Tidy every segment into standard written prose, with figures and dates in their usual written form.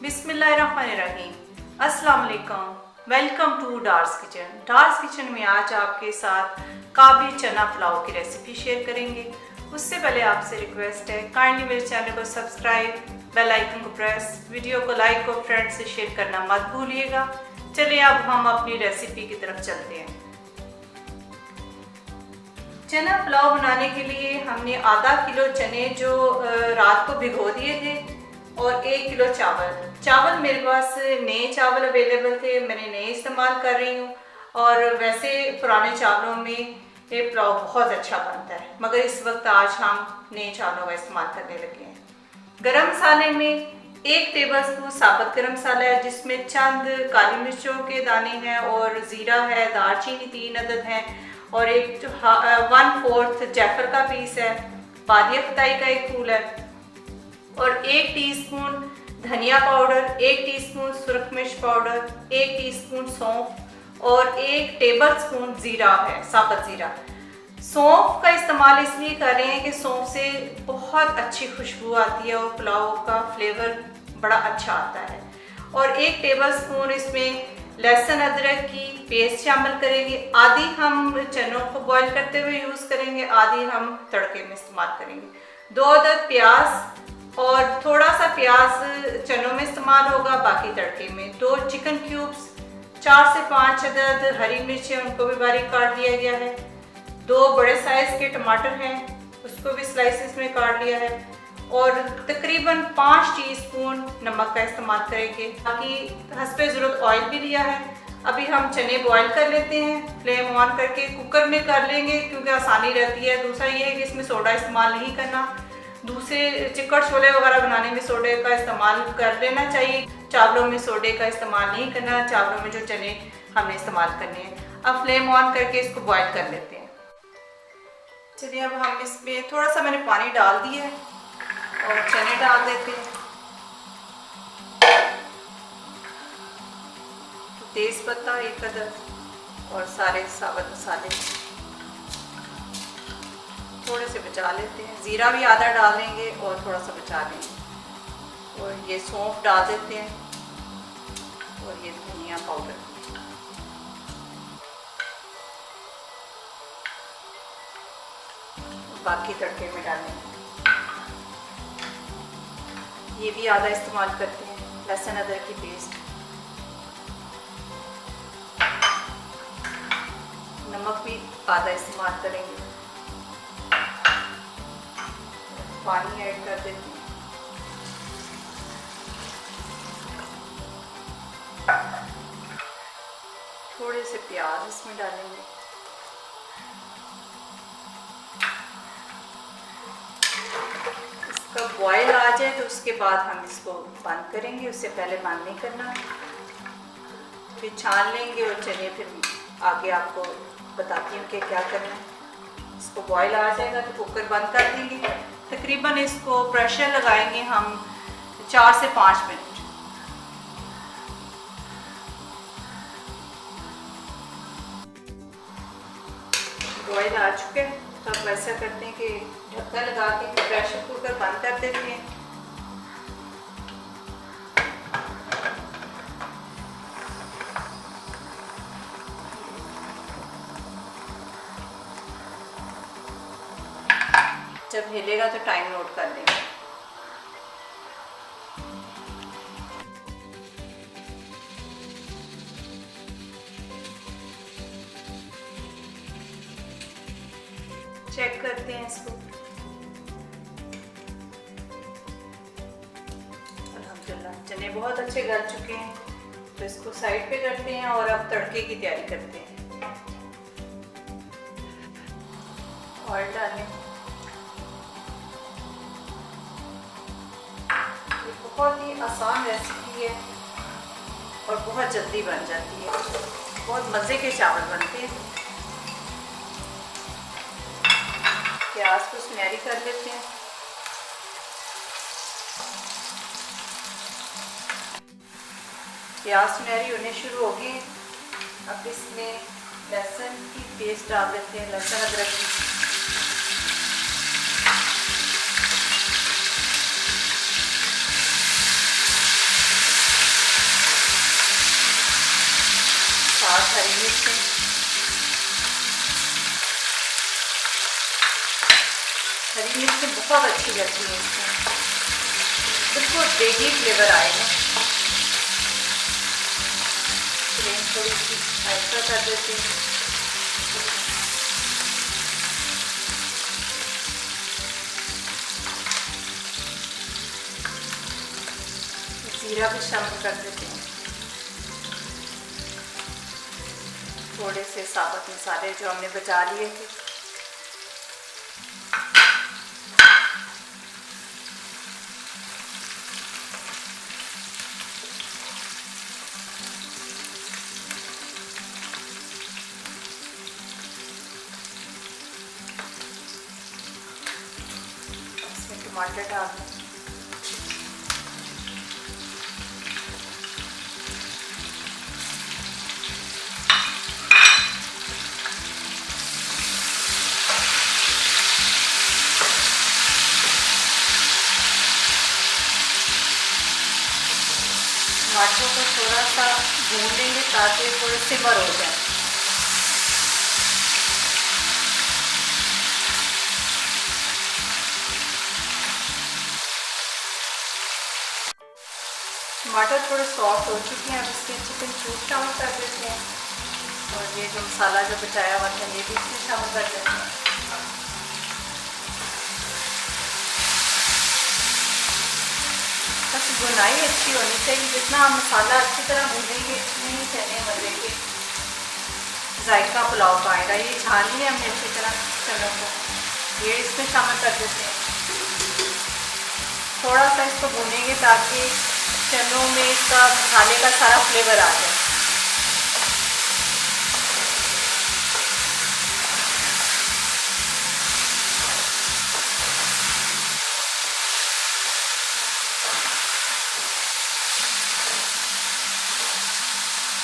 बिस्मिल्लाहिर्रहमानिर्रहीम। अस्सलाम वालेकुम। Welcome to Dar's kitchen. Dar's kitchen में आज आपके साथ काबली चना पुलाव की रेसिपी शेयर करेंगे। उससे पहले आपसे रिक्वेस्ट है, काइंडली मेरे चैनल को सब्सक्राइब, बेल आइकन को प्रेस, वीडियो को लाइक और फ्रेंड से शेयर करना मत भूलिएगा। चलिए अब हम अपनी रेसिपी की तरफ चलते हैं। चना पुलाव बनाने के लिए हमने आधा किलो चने जो रात को भिगो दिए थे और 1 किलो चावल मेरे पास नए चावल अवेलेबल थे, मैंने नए इस्तेमाल कर रही हूँ। और वैसे पुराने चावलों में ये पुलाव बहुत अच्छा बनता है, मगर इस वक्त आज हम नए चावलों का इस्तेमाल करने लगे हैं। गरम मसाले में 1 टेबलस्पून साबुत गरम मसाला है, जिसमें चंद काली मिर्चों के दाने हैं और ज़ीरा है, दालचीनी 3 अदद हैं और 1/4 जायफल का पीस है, बादिया खताई का 1 फूल है और 1 टीस्पून धनिया पाउडर, 1 टीस्पून सुरख मिर्च पाउडर, 1 टीस्पून सौंफ और 1 टेबलस्पून ज़ीरा है, साबुत ज़ीरा। सौंफ का इस्तेमाल इसलिए कर रहे हैं कि सौंफ से बहुत अच्छी खुशबू आती है और पुलाव का फ्लेवर बड़ा अच्छा आता है। और 1 टेबलस्पून इसमें लहसुन अदरक की पेस्ट शामिल करेंगे। आधी हम चनों को बॉईल करते हुए यूज़ करेंगे, आधी हम तड़के में इस्तेमाल करेंगे। 2 अदद प्याज और थोड़ा सा प्याज चनों में इस्तेमाल होगा, बाकी तड़के में। 2 चिकन क्यूब्स, 4 से 5 अदद हरी मिर्चें, उनको भी बारीक काट लिया गया है। 2 बड़े साइज के टमाटर हैं, उसको भी स्लाइसेस में काट लिया है और तकरीबन 5 टीस्पून नमक का इस्तेमाल करेंगे। बाकी हस्बे ज़रूरत ऑयल भी लिया है। अभी हम चने बॉईल कर लेते हैं, फ्लेम ऑन करके कुकर में कर लेंगे क्योंकि आसानी रहती है। दूसरा ये है कि इसमें सोडा इस्तेमाल नहीं करना। दूसरे चिकन छोले वगैरह बनाने में सोडे का इस्तेमाल कर लेना चाहिए, चावलों में सोडे का इस्तेमाल नहीं करना, चावलों में जो चने हमने इस्तेमाल करने हैं। अब फ्लेम ऑन करके इसको बॉईल कर लेते हैं। चलिए अब हम इसमें थोड़ा सा मैंने पानी डाल दिया है और चने डाल देते हैं। तेज पत्ता 1 अदद और सारे साबुत मसाले थोड़े से बचा लेते हैं। ज़ीरा भी आधा डाल देंगे और थोड़ा सा बचा लेंगे और ये सौंफ डाल देते हैं और ये धनिया पाउडर। बाकी तड़के में डालेंगे। ये भी आधा इस्तेमाल करते हैं, लहसुन अदरक की पेस्ट। नमक भी आधा इस्तेमाल करेंगे। पानी ऐड कर देते हैं। थोड़े से प्याज इसमें डालेंगे। इसका बॉयल आ जाए तो उसके बाद हम इसको बंद करेंगे, उससे पहले बंद नहीं करना। फिर छान लेंगे और चने फिर आगे आपको बताती हूँ कि क्या करना है। इसको बॉयल आ जाएगा तो कुकर बंद कर देंगे। तकरीबन इसको प्रेशर लगाएंगे हम 4 से 5 मिनट। बॉयल आ चुके हैं तो अब ऐसा करते हैं कि ढक्कन लगा के प्रेशर कुकर बंद कर देते हैं। जब हिलेगा तो टाइम नोट कर लेंगे। चेक करते हैं इसको। अल्हम्दुलिल्लाह चने बहुत अच्छे गल चुके हैं, तो इसको साइड पे करते हैं और अब तड़के की तैयारी करते हैं। ऑयल डालें। बहुत ही आसान रेसिपी है और बहुत जल्दी बन जाती है। बहुत मज़े के चावल बनते हैं। प्याज को सुनहरी कर लेते हैं। प्याज सुनहरी होने शुरू हो गई। अब इसमें लहसुन की पेस्ट डाल देते हैं, लहसुन अदरक की। साथ हरी मिर्चें, हरी मिर्चें बहुत अच्छी लगती हैं इसमें, बिल्कुल देगी फ्लेवर आएगा। फ्लेम थोड़ी सी ऐसा कर देते हैं। जीरा भी शामिल कर देते हैं, थोड़े से साबुत मसाले जो हमने बचा लिए थे। इसमें टमाटर डाल दें, टमाटरों को थोड़ा सा भून लेंगे ताकि थोड़े सिमर हो जाए। टमाटर थोड़े सॉफ्ट हो चुके हैं, अब इसमें चिकन क्यूब शामिल कर देते हैं और ये जो मसाला जो बचाया हुआ था ये भी इसमें शामिल कर देते हैं। बस भुनाई अच्छी होनी चाहिए, जितना हम मसाला अच्छी तरह भूनेंगे इतने ही चने मजे के जायका पुलाव का आएगा। ये छान लिया हमने अच्छी तरह चनों को, ये इसमें शामिल कर देते हैं। थोड़ा सा इसको भूनेंगे ताकि चनों में इसका मसाले का सारा फ्लेवर आ जाए।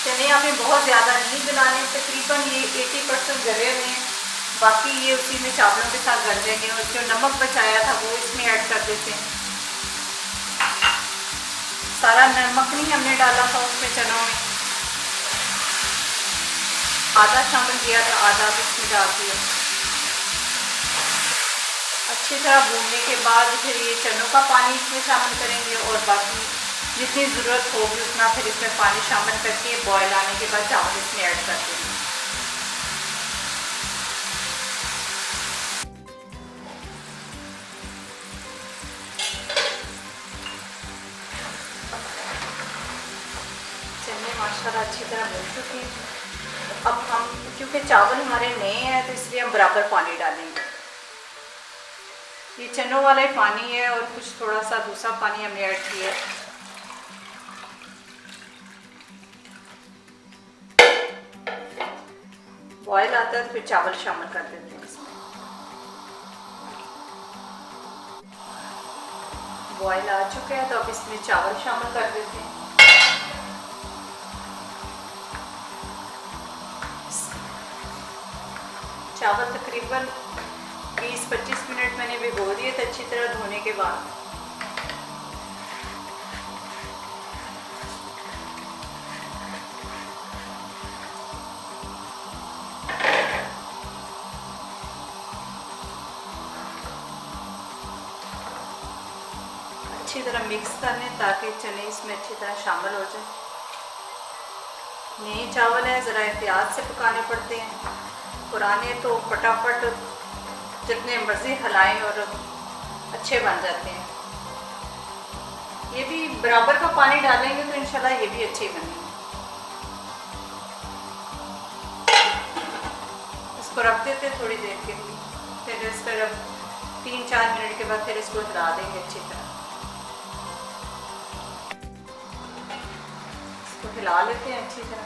चने यहाँ पे बहुत ज़्यादा नहीं गलाने, तकरीबन ये 80% गले हुए हैं, बाकी ये उसी में चावलों के साथ गल जाएंगे। और जो नमक बचाया था वो इसमें ऐड कर देते हैं। सारा नमक नहीं हमने डाला था उसमें चनों में, आधा शामिल किया था, आधा भी इसमें डाल दिया। अच्छी तरह भूनने के बाद फिर ये चनों का पानी इसमें शामिल करेंगे और बाकी जितनी ज़रूरत होगी उतना फिर इसमें पानी शामिल करके बॉयल आने के बाद चावल इसमें ऐड कर देंगे। चने माशाल्लाह अच्छी तरह भून चुके हैं। अब हम क्योंकि चावल हमारे नए हैं तो इसलिए हम बराबर पानी डालेंगे। ये चनों वाला ही पानी है और कुछ थोड़ा सा दूसरा पानी हमने ऐड किया है। बॉयल आता है तो फिर चावल शामिल कर देते हैं इसमें। बॉयल आ चुका है तो अब इसमें चावल शामिल कर देते हैं। चावल तकरीबन 20-25 मिनट मैंने भिगो दिए थे अच्छी तरह धोने के बाद। अच्छी तरह मिक्स कर लें ताकि चने इसमें अच्छी तरह शामिल हो जाए। नए चावल हैं, ज़रा एहतियात से पकाने पड़ते हैं, पुराने तो फटाफट जितने मर्ज़ी हिलाएं और अच्छे बन जाते हैं। ये भी बराबर का पानी डालेंगे तो इंशाल्लाह ये भी अच्छे बनेंगे। इसको रख देते हैं थोड़ी देर के लिए, फिर इसका 3-4 मिनट के बाद फिर इसको हिला देंगे अच्छी तरह। इसको हिला लेते हैं अच्छी तरह।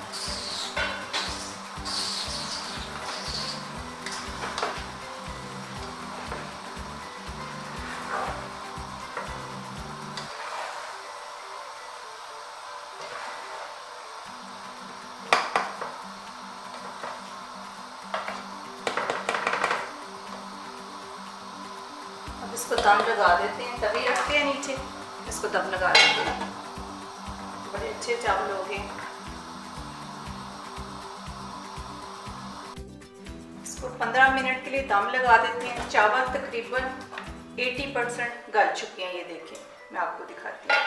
अब इसको दम लगा देते हैं, तभी रखते हैं नीचे, इसको दम लगा देते हैं। बड़े अच्छे चावल हो गए। इसको 15 मिनट के लिए दम लगा देते हैं। चावल तकरीबन 80% गल चुके हैं, ये देखिए मैं आपको दिखाती हूँ।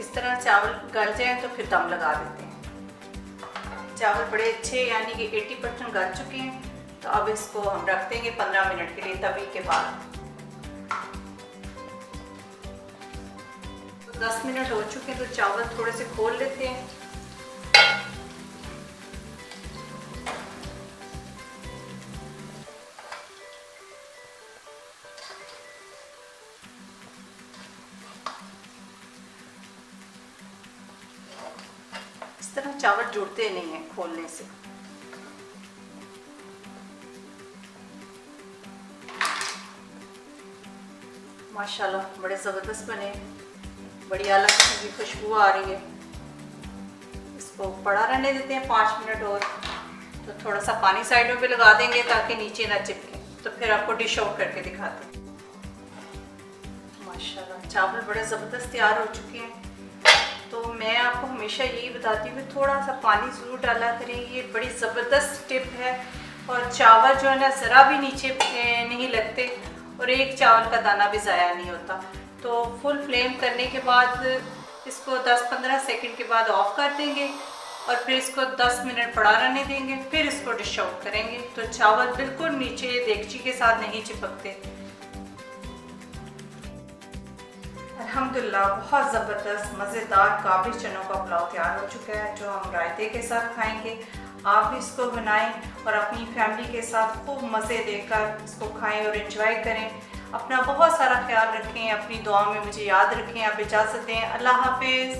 इस तरह चावल गल जाए तो फिर दम लगा देते हैं। चावल बड़े अच्छे यानी कि 80% गल चुके हैं, तो अब इसको हम रख देंगे 15 मिनट के लिए तवी के बाद। 10 मिनट हो चुके हैं तो चावल थोड़े से खोल लेते हैं। इस तरह चावल जुड़ते नहीं हैं खोलने से। माशाल्लाह बड़े ज़बरदस्त बने, बड़ी आला किस्म की खुशबू आ रही है। इसको पड़ा रहने देते हैं 5 मिनट और। तो थोड़ा सा पानी साइडों पे लगा देंगे ताकि नीचे ना चिपके। तो फिर आपको डिश आउट करके दिखाते हैं। माशाल्लाह चावल बड़े ज़बरदस्त तैयार हो चुके हैं। तो मैं आपको हमेशा यही बताती हूँ कि थोड़ा सा पानी ज़रूर डाला करें, ये बड़ी ज़बरदस्त टिप है। और चावल जो है ना ज़रा भी नीचे नहीं लगते और एक चावल का दाना भी ज़ाया नहीं होता। तो फुल फ्लेम करने के बाद इसको 10-15 सेकंड के बाद ऑफ कर देंगे और फिर इसको 10 मिनट पड़ा रहने देंगे, फिर इसको डिश आउट करेंगे। तो चावल बिल्कुल नीचे देगची के साथ नहीं चिपकते। अल्हम्दुलिल्लाह बहुत ज़बरदस्त मज़ेदार काबली चनों का पुलाव तैयार हो चुका है, जो हम रायते के साथ खाएंगे। आप भी इसको बनाएं और अपनी फैमिली के साथ खूब मज़े लेकर इसको खाएं और एंजॉय करें। अपना बहुत सारा ख्याल रखें, अपनी दुआ में मुझे याद रखें। आप इजाज़त दें, अल्लाह हाफिज़।